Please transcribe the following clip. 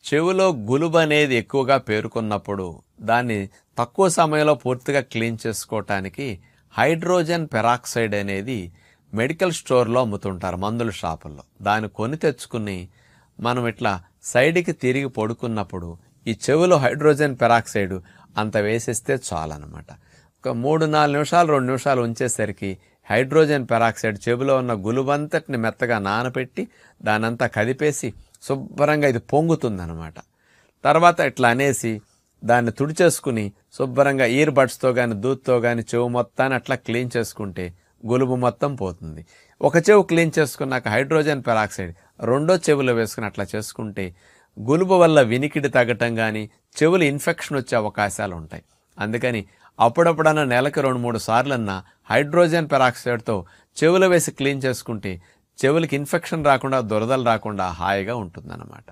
చెవిలో గులుబు అనేది ఎక్కువగా పేరుకున్నప్పుడు దాన్ని తక్కువ సమయంలో పూర్తిగా క్లీన్ చేసుకోవటానికి హైడ్రోజన్ పెరాక్సైడ్ అనేది మెడికల్ స్టోర్లో అమ్ముతుంటారు, మందుల షాపుల్లో. దాన్ని కొని తెచ్చుకుని మనం ఇట్లా సైడ్కి తిరిగి పడుకున్నప్పుడు ఈ చెవిలో హైడ్రోజన్ పెరాక్సైడ్ అంత వేసేస్తే చాలన్నమాట. ఒక 3-4 నిమిషాలు 2 నిమిషాలు ఉంచేసరికి హైడ్రోజన్ పెరాక్సైడ్ చెవిలో ఉన్న గులుబంతటిని మెత్తగా నానబెట్టి దానంతా కదిపేసి శుభ్రంగా ఇది పొంగుతుందన్నమాట. తర్వాత ఇట్లా అనేసి దాన్ని తుడిచేసుకుని శుభ్రంగా ఇయర్ బడ్స్తో కానీ దూత్తో కానీ చెవు మొత్తాన్ని అట్లా క్లీన్ చేసుకుంటే గులుబు మొత్తం పోతుంది. ఒక చెవు క్లీన్ చేసుకున్నాక హైడ్రోజన్ పెరాక్సైడ్ రెండో చెవిలో వేసుకుని అట్లా చేసుకుంటే గులుబు వల్ల వినికిడి తగ్గటం కానీ చెవులు ఇన్ఫెక్షన్ వచ్చే అవకాశాలు ఉంటాయి. అందుకని అప్పుడప్పుడన్నా నెలకు 2-3 సార్లన్నా హైడ్రోజన్ పెరాక్సైడ్తో చెవులు వేసి క్లీన్ చేసుకుంటే చెవులకి ఇన్ఫెక్షన్ రాకుండా దురదలు రాకుండా హాయిగా ఉంటుందన్నమాట.